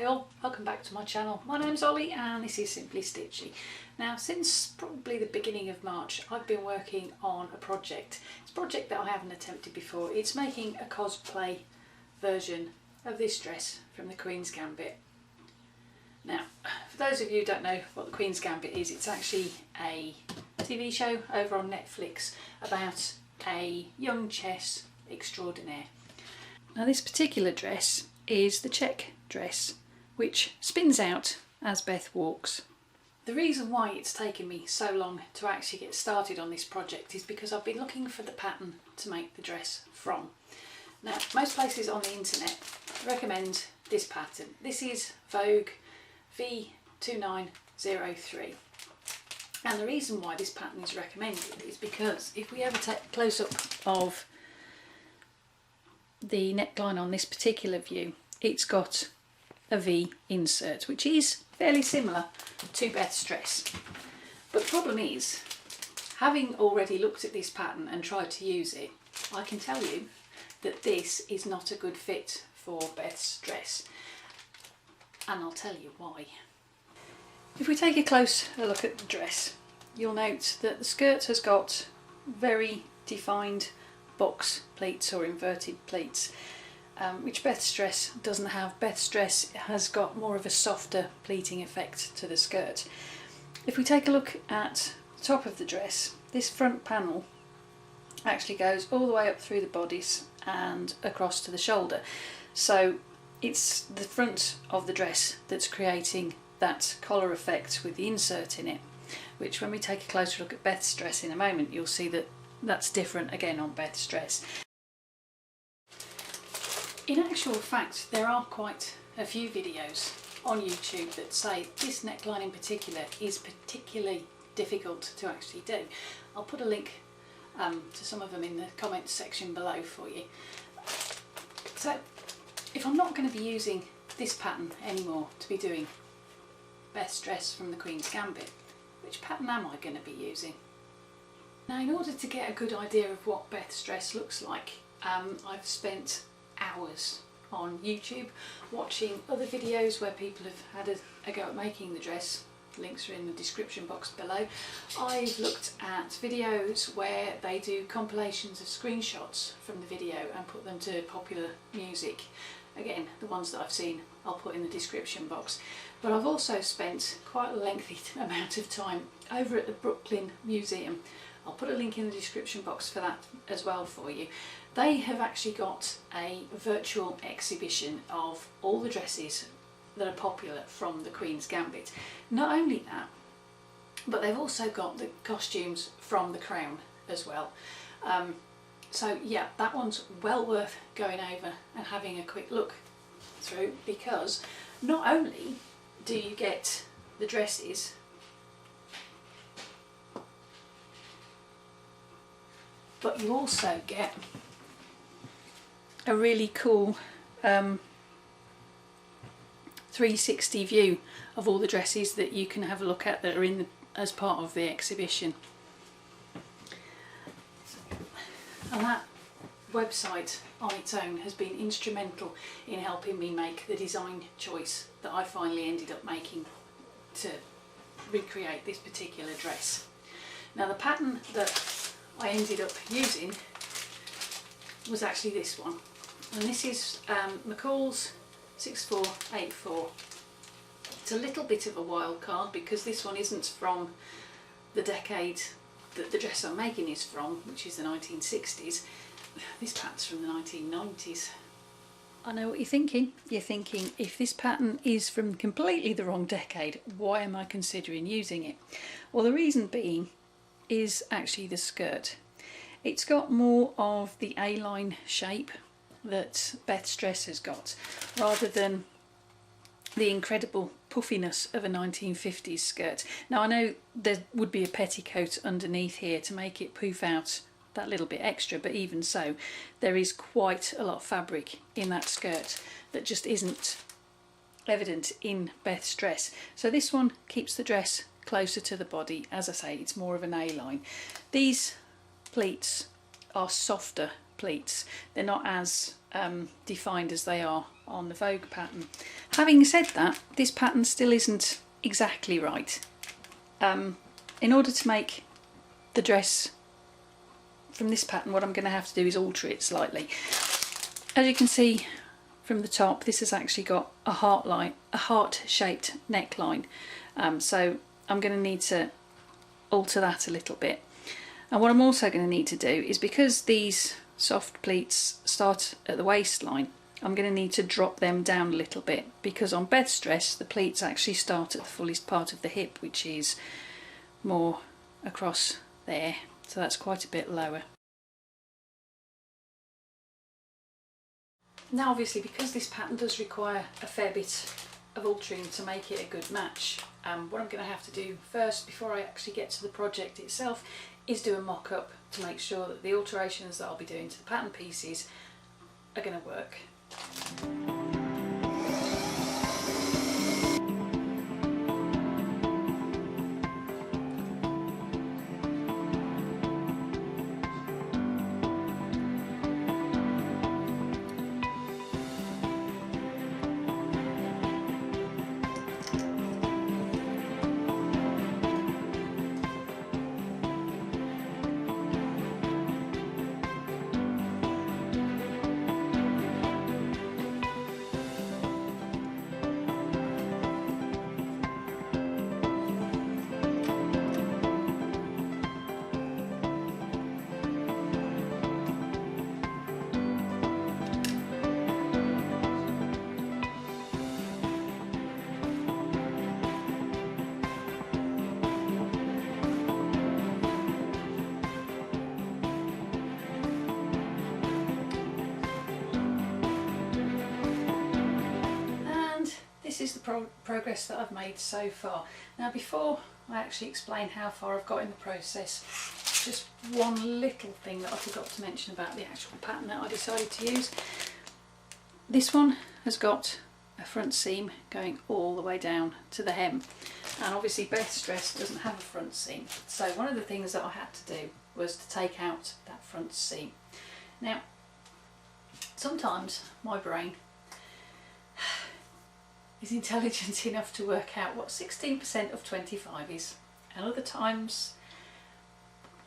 Hi all, welcome back to my channel. My name's Ollie and this is Simply Stitchy. Now, since probably the beginning of March, I've been working on a project. It's a project that I haven't attempted before. It's making a cosplay version of this dress from the Queen's Gambit. Now, for those of you who don't know what the Queen's Gambit is, it's actually a TV show over on Netflix about a young chess extraordinaire. Now, this particular dress is the check dress, which spins out as Beth walks. The reason why it's taken me so long to actually get started on this project is because I've been looking for the pattern to make the dress from. Now, most places on the internet recommend this pattern. This is Vogue V2903. And the reason why this pattern is recommended is because if we ever take a close-up of the neckline on this particular view, it's got a V insert, which is fairly similar to Beth's dress. But the problem is, having already looked at this pattern and tried to use it, I can tell you that this is not a good fit for Beth's dress. And I'll tell you why. If we take a close look at the dress, you'll note that the skirt has got very defined box pleats or inverted pleats, which Beth's dress doesn't have. Beth's dress has got more of a softer pleating effect to the skirt. If we take a look at the top of the dress, this front panel actually goes all the way up through the bodice and across to the shoulder. So it's the front of the dress that's creating that collar effect with the insert in it, which when we take a closer look at Beth's dress in a moment, you'll see that that's different again on Beth's dress. In actual fact, there are quite a few videos on YouTube that say this neckline in particular is particularly difficult to actually do. I'll put a link to some of them in the comments section below for you. So if I'm not going to be using this pattern anymore to be doing Beth's dress from the Queen's Gambit, which pattern am I going to be using? Now, in order to get a good idea of what Beth's dress looks like, I've spent hours on YouTube watching other videos where people have had a go at making the dress. Links are in the description box below. I've looked at videos where they do compilations of screenshots from the video and put them to popular music. Again, the ones that I've seen I'll put in the description box. But I've also spent quite a lengthy amount of time over at the Brooklyn Museum. I'll put a link in the description box for that as well for you. They have actually got a virtual exhibition of all the dresses that are popular from the Queen's Gambit. Not only that, but they've also got the costumes from the Crown as well. So yeah, that one's well worth going over and having a quick look through, because not only do you get the dresses, but you also get a really cool 360 view of all the dresses that you can have a look at that are in as part of the exhibition. And that website on its own has been instrumental in helping me make the design choice that I finally ended up making to recreate this particular dress. Now, the pattern that I ended up using was actually this one, and this is McCalls 6484. It's a little bit of a wild card because this one isn't from the decade that the dress I'm making is from, which is the 1960s. This pattern's from the 1990s. I know what you're thinking. You're thinking, if this pattern is from completely the wrong decade, why am I considering using it? Well, the reason being is actually the skirt. It's got more of the A-line shape that Beth's dress has got, rather than the incredible puffiness of a 1950s skirt. Now, I know there would be a petticoat underneath here to make it poof out that little bit extra, but even so, there is quite a lot of fabric in that skirt that just isn't evident in Beth's dress. So this one keeps the dress closer to the body. As I say, it's more of an A-line. These pleats are softer pleats. They're not as defined as they are on the Vogue pattern. Having said that, this pattern still isn't exactly right. In order to make the dress from this pattern, what I'm going to have to do is alter it slightly. As you can see from the top, this has actually got a heart-shaped neckline, so I'm going to need to alter that a little bit. And what I'm also going to need to do is, because these soft pleats start at the waistline, I'm going to need to drop them down a little bit, because on Beth's dress the pleats actually start at the fullest part of the hip, which is more across there, so that's quite a bit lower. Now obviously, because this pattern does require a fair bit of altering to make it a good match, what I'm going to have to do first, before I actually get to the project itself, is do a mock-up to make sure that the alterations that I'll be doing to the pattern pieces are going to work. This is the progress that I've made so far. Now, before I actually explain how far I've got in the process, just one little thing that I forgot to mention about the actual pattern that I decided to use. This one has got a front seam going all the way down to the hem, and obviously Beth's dress doesn't have a front seam, so one of the things that I had to do was to take out that front seam. Now, sometimes my brain is intelligent enough to work out what 16% of 25 is, and other times,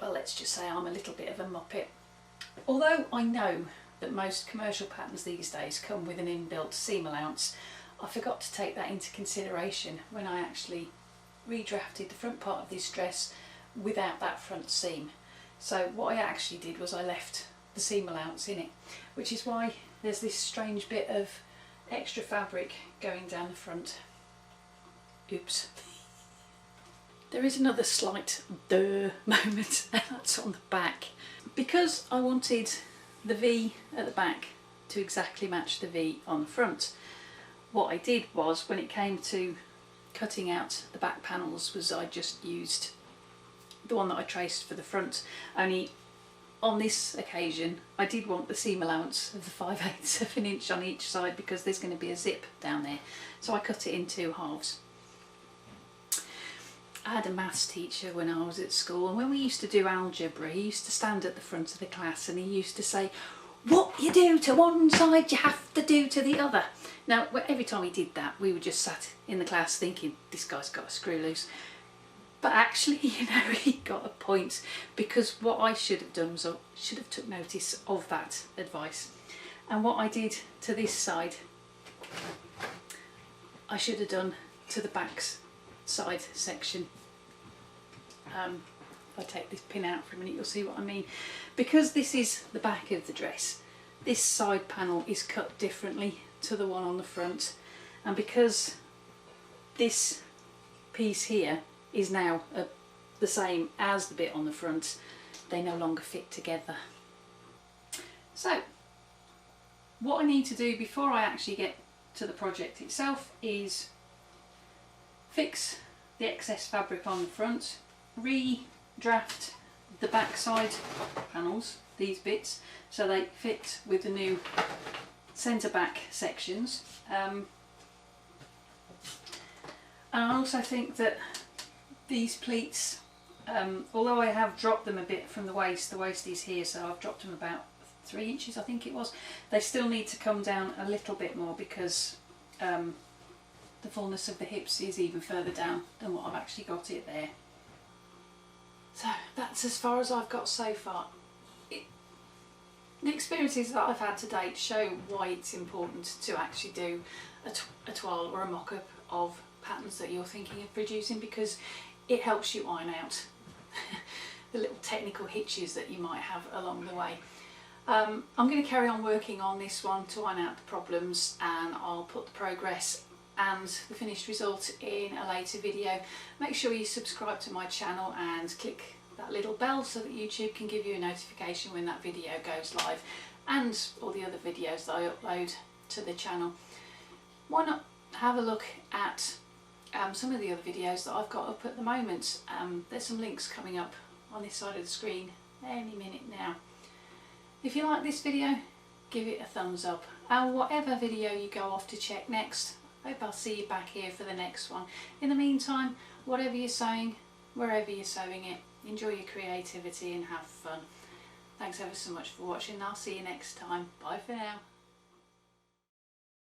well, let's just say I'm a little bit of a muppet. Although I know that most commercial patterns these days come with an inbuilt seam allowance, I forgot to take that into consideration when I actually redrafted the front part of this dress without that front seam. So what I actually did was I left the seam allowance in it, which is why there's this strange bit of extra fabric going down the front. Oops. There is another slight duh moment, and that's on the back. Because I wanted the V at the back to exactly match the V on the front, what I did was, when it came to cutting out the back panels, was I just used the one that I traced for the front, only on this occasion I did want the seam allowance of the 5/8 of an inch on each side, because there's going to be a zip down there, so I cut it in two halves. I had a maths teacher when I was at school, and when we used to do algebra, he used to stand at the front of the class and he used to say, "What you do to one side you have to do to the other." Now every time he did that, we were just sat in the class thinking, this guy's got a screw loose. But actually, you know, he got a point, because what I should have done was I should have took notice of that advice. And what I did to this side, I should have done to the back side section. If I take this pin out for a minute, you'll see what I mean. Because this is the back of the dress, this side panel is cut differently to the one on the front, and because this piece here is now the same as the bit on the front, they no longer fit together. So what I need to do before I actually get to the project itself is fix the excess fabric on the front, redraft the back side panels, these bits, so they fit with the new centre back sections. And I also think that these pleats, although I have dropped them a bit from the waist is here, so I've dropped them about 3 inches I think it was. They still need to come down a little bit more because the fullness of the hips is even further down than what I've actually got it there. So that's as far as I've got so far. The experiences that I've had to date show why it's important to actually do a toile or a mock-up of patterns that you're thinking of producing, because it helps you iron out the little technical hitches that you might have along the way. I'm going to carry on working on this one to iron out the problems, and I'll put the progress and the finished result in a later video. Make sure you subscribe to my channel and click that little bell so that YouTube can give you a notification when that video goes live, and all the other videos that I upload to the channel. Why not have a look at some of the other videos that I've got up at the moment. There's some links coming up on this side of the screen any minute now. If you like this video, give it a thumbs up, and whatever video you go off to check next, I hope I'll see you back here for the next one. In the meantime, whatever you're sewing, wherever you're sewing it, enjoy your creativity and have fun. Thanks ever so much for watching. I'll see you next time. Bye for now.